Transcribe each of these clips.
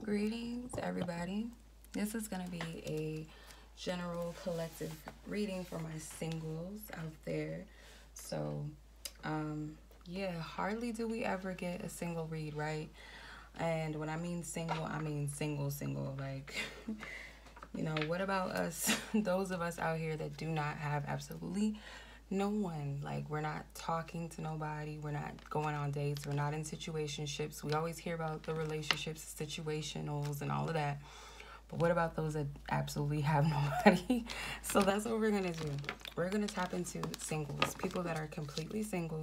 Greetings, everybody. This is going to be a general collective reading for my singles out there. So, yeah, hardly do we ever get a single read, right? And when I mean single, I mean single. Like, you know, what about us, those of us out here that do not have absolutely no one? Like, we're not talking to nobody, we're not going on dates, we're not in situationships. We always hear about the relationships, situationals and all of that, but what about those that absolutely have nobody? So that's what we're gonna do. We're gonna tap into singles, people that are completely single,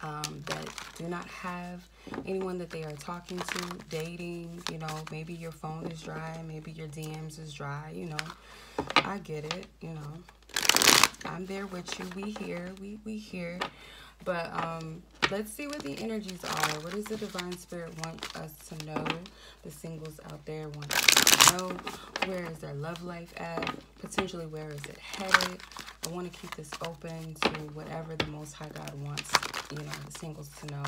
that do not have anyone that they are talking to, dating. You know, maybe your phone is dry, maybe your DMs is dry. You know, I get it. You know, I'm there with you. We here. But let's see what the energies are. What does the Divine Spirit want us to know? The singles out there want us to know. Where is their love life at? Potentially, where is it headed? I want to keep this open to whatever the Most High God wants, you know, the singles to know.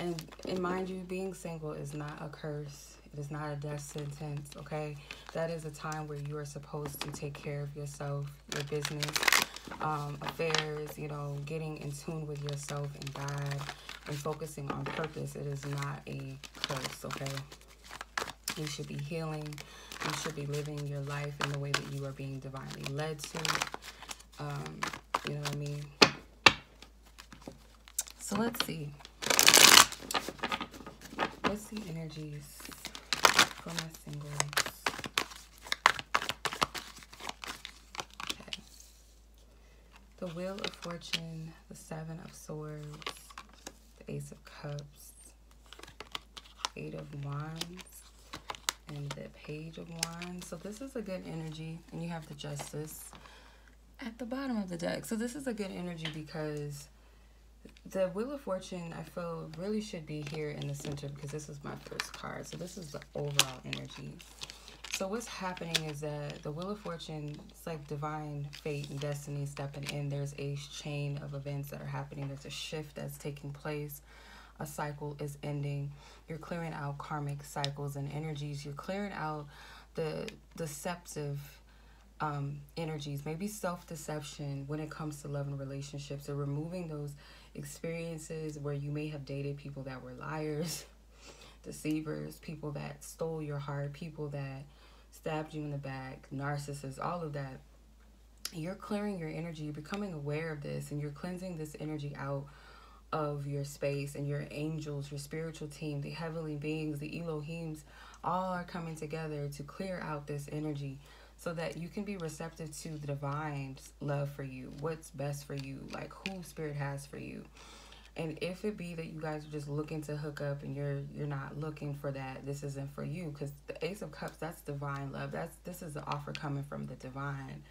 And mind you, being single is not a curse. It is not a death sentence, okay? That is a time where you are supposed to take care of yourself, your business, affairs, you know, getting in tune with yourself and God and focusing on purpose. It is not a curse, okay? You should be healing. You should be living your life in the way that you are being divinely led to. You know what I mean? So let's see. What's the energies for my singles? Okay. The Wheel of Fortune, the Seven of Swords, the Ace of Cups, Eight of Wands, and the Page of Wands. So this is a good energy, and you have the Justice at the bottom of the deck. So this is a good energy because the Wheel of Fortune, I feel, really should be here in the center because this is my first card. So this is the overall energy. So what's happening is that the Wheel of Fortune, it's like divine fate and destiny stepping in. There's a chain of events that are happening. There's a shift that's taking place. A cycle is ending. You're clearing out karmic cycles and energies. You're clearing out the deceptive energies, maybe self-deception when it comes to love and relationships, or removing those experiences where you may have dated people that were liars, deceivers, people that stole your heart, people that stabbed you in the back, narcissists, all of that. You're clearing your energy, you're becoming aware of this, and you're cleansing this energy out of your space. And your angels, your spiritual team, the heavenly beings, the Elohims, all are coming together to clear out this energy so that you can be receptive to the divine love for you, what's best for you, like who Spirit has for you. And if it be that you guys are just looking to hook up and you're not looking for that, this isn't for you, because the Ace of Cups, that's divine love. This is the offer coming from the divine.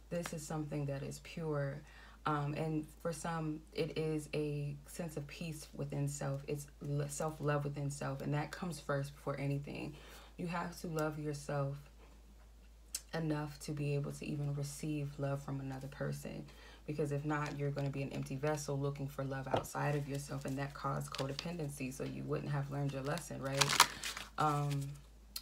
This is something that is pure. And for some, it is a sense of peace within self. It's self-love within self, and that comes first before anything. You have to love yourself enough to be able to even receive love from another person, because if not, you're going to be an empty vessel looking for love outside of yourself, and that caused codependency, so you wouldn't have learned your lesson, right?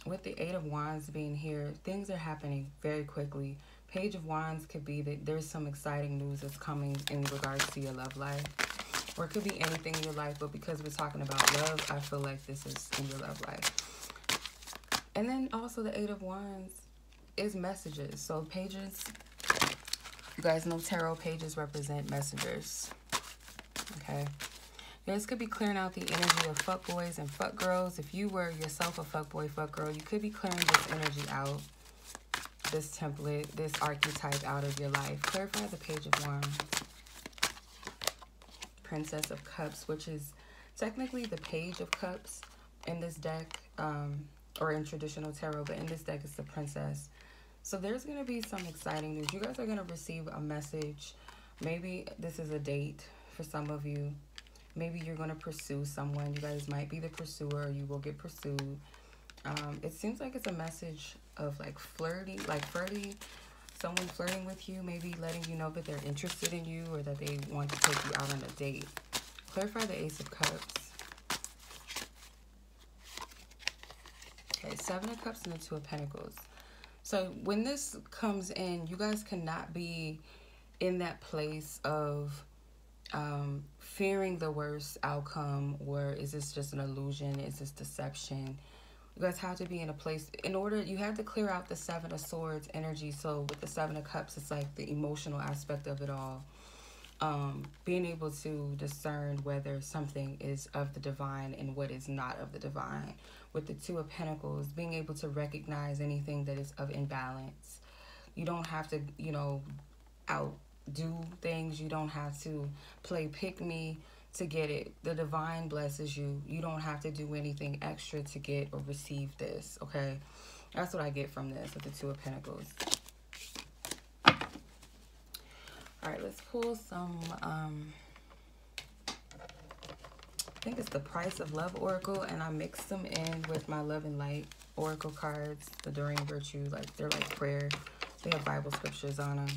With the Eight of Wands being here, things are happening very quickly. Page of Wands could be that there's some exciting news that's coming in regards to your love life, or it could be anything in your life, but because we're talking about love, I feel like this is in your love life. And then also the Eight of Wands is messages. So pages, you guys know tarot pages represent messengers, okay? This could be clearing out the energy of fuckboys and fuckgirls. If you were yourself a fuckboy, fuckgirl, you could be clearing this energy out, this template, this archetype out of your life. Clarify the Page of Wands. Princess of Cups, which is technically the Page of Cups in this deck, or in traditional tarot, but in this deck it's the Princess. So there's going to be some exciting news. You guys are going to receive a message. Maybe this is a date for some of you. Maybe you're going to pursue someone. You guys might be the pursuer, or you will get pursued. It seems like it's a message of like flirty, someone flirting with you, maybe letting you know that they're interested in you or that they want to take you out on a date. Clarify the Ace of Cups. Seven of Cups and the Two of Pentacles. So when this comes in, you guys cannot be in that place of fearing the worst outcome, or is this just an illusion? Is this deception? You guys have to be in a place, in order, you have to clear out the Seven of Swords energy. So with the Seven of Cups, it's like the emotional aspect of it all. Being able to discern whether something is of the divine and what is not of the divine. With the Two of Pentacles, being able to recognize anything that is of imbalance. You don't have to, you know, outdo things. You don't have to play pick me to get it. The divine blesses you. You don't have to do anything extra to get or receive this, okay? That's what I get from this with the Two of Pentacles. All right, let's pull some, I think it's the Price of Love Oracle, and I mixed them in with my Love and Light Oracle cards, the Enduring Virtue, like they're like prayer. They have Bible scriptures on them.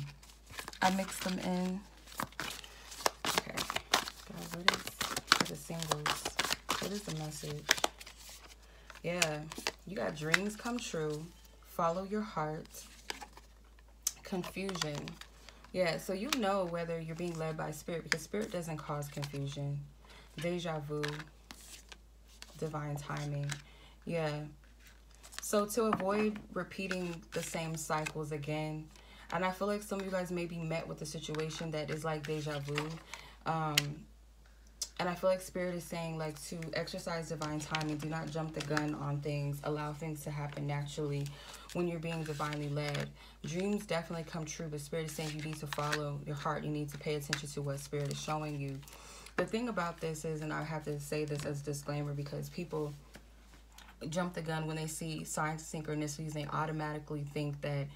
I mixed them in. Okay, guys, what is for the singles? What is the message? Yeah, you got dreams come true. Follow your heart. Confusion. Yeah, so you know whether you're being led by Spirit, because Spirit doesn't cause confusion. Deja vu. Divine timing. Yeah. So to avoid repeating the same cycles again, and I feel like some of you guys may be met with a situation that is like deja vu. And I feel like Spirit is saying, like, to exercise divine timing. Do not jump the gun on things. Allow things to happen naturally when you're being divinely led. Dreams definitely come true, but Spirit is saying you need to follow your heart. You need to pay attention to what Spirit is showing you. The thing about this is, and I have to say this as a disclaimer, because people jump the gun when they see signs of synchronicities. They automatically think that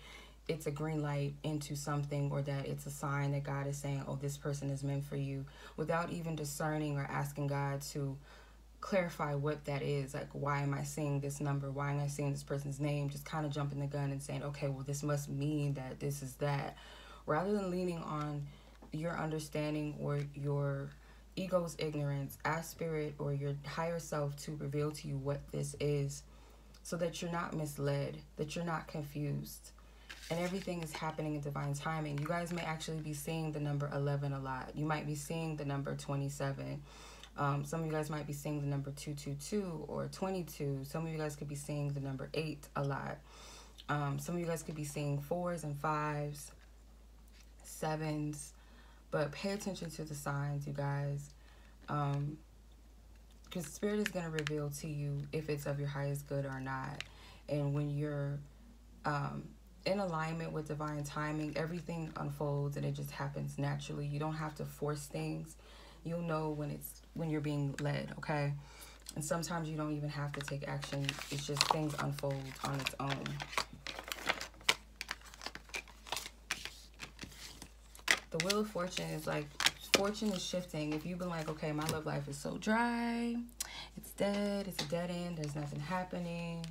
it's a green light into something, or that it's a sign that God is saying, oh, this person is meant for you, without even discerning or asking God to clarify what that is. Like, why am I seeing this number? Why am I seeing this person's name? Just kind of jumping the gun and saying, okay, well, this must mean that this is that, rather than leaning on your understanding or your ego's ignorance. Ask Spirit or your higher self to reveal to you what this is, so that you're not misled, that you're not confused, and everything is happening in divine timing. You guys may actually be seeing the number 11 a lot. You might be seeing the number 27. Some of you guys might be seeing the number 222 or 22. Some of you guys could be seeing the number 8 a lot. Some of you guys could be seeing 4s and 5s, 7s. But pay attention to the signs, you guys. Because Spirit is going to reveal to you if it's of your highest good or not. And when you're in alignment with divine timing, everything unfolds and it just happens naturally. You don't have to force things. You'll know when you're being led, okay? And sometimes you don't even have to take action. It's just things unfold on its own. The Wheel of Fortune is like, fortune is shifting. If you've been like, okay, my love life is so dry, it's dead, it's a dead end, there's nothing happening,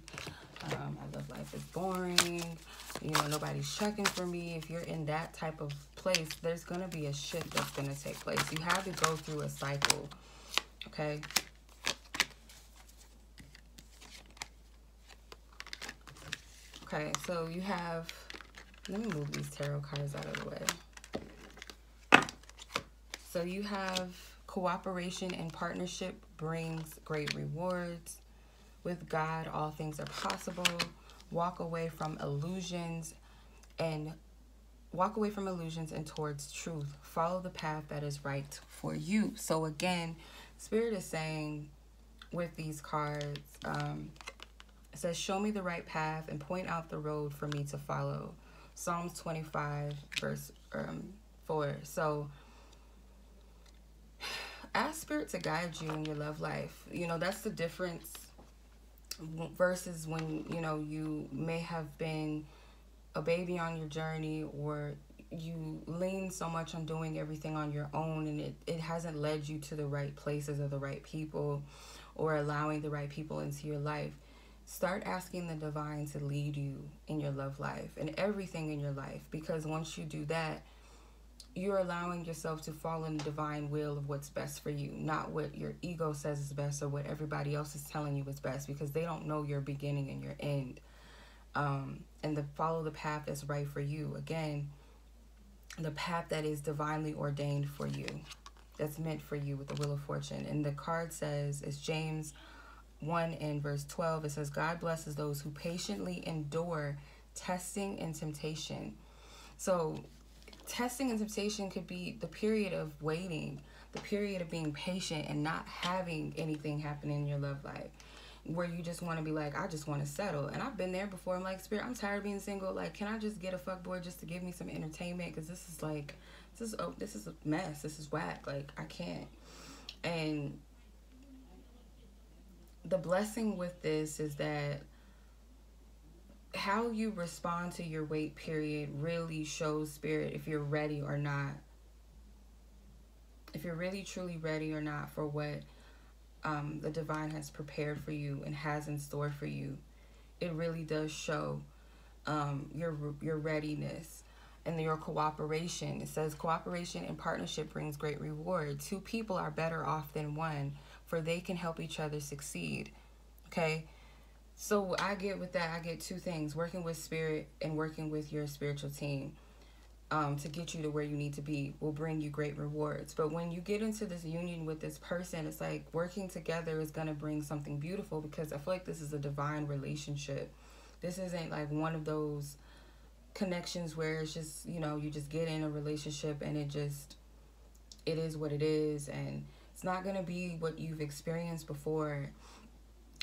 my love life is boring, you know, nobody's checking for me. If you're in that type of place, there's going to be a shift that's going to take place. You have to go through a cycle, okay? Okay, so you have, let me move these tarot cards out of the way. So you have cooperation and partnership brings great rewards. With God, all things are possible. Walk away from illusions and towards truth. Follow the path that is right for you. So again, Spirit is saying with these cards, it says, show me the right path and point out the road for me to follow. Psalms 25 verse 4. So ask Spirit to guide you in your love life. You know, that's the difference versus when, you know, you may have been a baby on your journey, or you lean so much on doing everything on your own, and it hasn't led you to the right places or the right people, or allowing the right people into your life. Start asking the divine to lead you in your love life and everything in your life, because once you do that, you're allowing yourself to fall in the divine will of what's best for you, not what your ego says is best or what everybody else is telling you is best, because they don't know your beginning and your end. And follow the path that's right for you. Again, the path that is divinely ordained for you, that's meant for you with the Wheel of Fortune. And the card says, it's James 1 and verse 12. It says, God blesses those who patiently endure testing and temptation. So testing and temptation could be the period of waiting, the period of being patient and not having anything happen in your love life, where you just want to be like, I just want to settle. And I've been there before. I'm like, Spirit, I'm tired of being single. Like, can I just get a fuckboy just to give me some entertainment? Because this is like, this is a mess. This is whack. Like, I can't. And the blessing with this is that how you respond to your wait period really shows, Spirit, if you're ready or not. If you're really truly ready or not for what the divine has prepared for you and has in store for you. It really does show your readiness and your cooperation. It says cooperation and partnership brings great reward. Two people are better off than one, for they can help each other succeed. Okay, so I get with that, I get two things: working with Spirit and working with your spiritual team to get you to where you need to be will bring you great rewards. But when you get into this union with this person, it's like working together is going to bring something beautiful, because I feel like this is a divine relationship. This isn't like one of those connections where it's just, you know, you just get in a relationship and it is what it is, and it's not going to be what you've experienced before.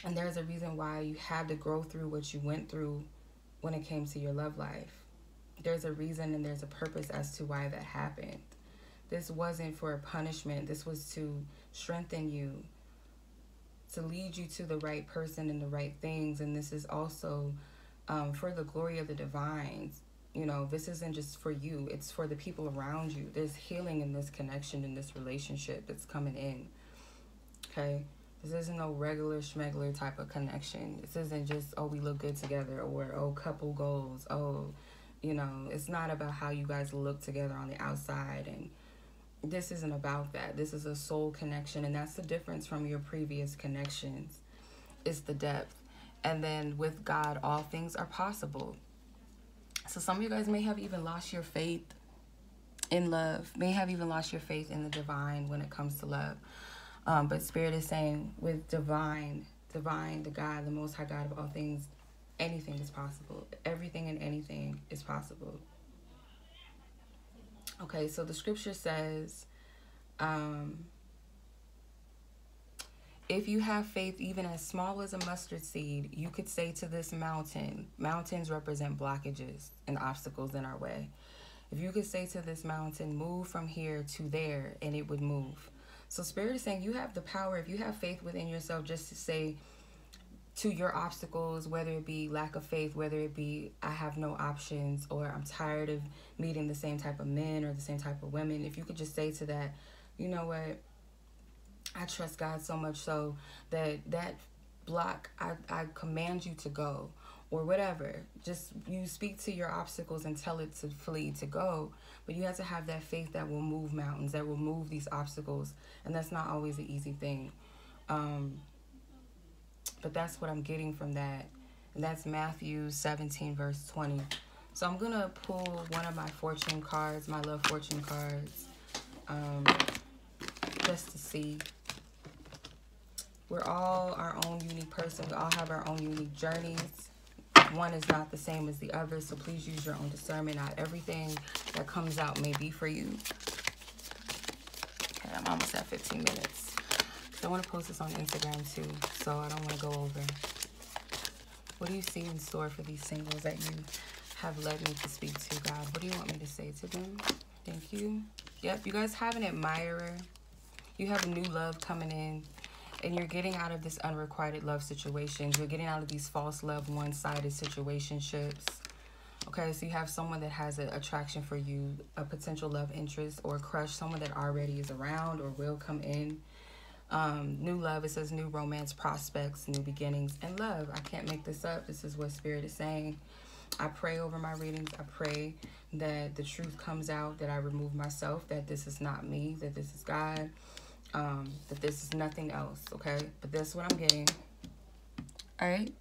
And there's a reason why you had to go through what you went through when it came to your love life. There's a reason and there's a purpose as to why that happened. This wasn't for a punishment. This was to strengthen you, to lead you to the right person and the right things. And this is also for the glory of the divine. You know, this isn't just for you. It's for the people around you. There's healing in this connection, in this relationship that's coming in. Okay? This isn't no regular schmegler type of connection. This isn't just, oh, we look good together, or, oh, couple goals. Oh, you know, it's not about how you guys look together on the outside. And this isn't about that. This is a soul connection. And that's the difference from your previous connections. It's the depth. And then with God, all things are possible. So some of you guys may have even lost your faith in love. May have even lost your faith in the divine when it comes to love. But Spirit is saying with divine, the God, the Most High God of all things, anything is possible. Everything and anything is possible. Okay, so the scripture says, if you have faith even as small as a mustard seed, you could say to this mountain, mountains represent blockages and obstacles in our way. If you could say to this mountain, move from here to there, and it would move. So Spirit is saying you have the power, if you have faith within yourself, just to say to your obstacles, whether it be lack of faith, whether it be I have no options, or I'm tired of meeting the same type of men or the same type of women. If you could just say to that, you know what, I trust God so much so that block, I command you to go, or whatever. Just you speak to your obstacles and tell it to flee, to go. But you have to have that faith that will move mountains, that will move these obstacles. And that's not always an easy thing. But that's what I'm getting from that. And that's Matthew 17, verse 20. So I'm going to pull one of my fortune cards, my love fortune cards, just to see. We're all our own unique person. We all have our own unique journeys. One is not the same as the other, so please use your own discernment. Not everything that comes out may be for you. Okay, I'm almost at 15 minutes. I want to post this on Instagram too, so I don't want to go over. What do you see in store for these singles that you have led me to speak to, God? What do you want me to say to them? Thank you. Yep, you guys have an admirer. You have new love coming in. And you're getting out of this unrequited love situations. You're getting out of these false love, one-sided situationships. Okay, so you have someone that has an attraction for you, a potential love interest or crush, someone that already is around or will come in. New love, it says new romance prospects, new beginnings, and love. I can't make this up. This is what Spirit is saying. I pray over my readings. I pray that the truth comes out, that I remove myself, that this is not me, that this is God, that this is nothing else, okay? But that's what I'm getting. All right?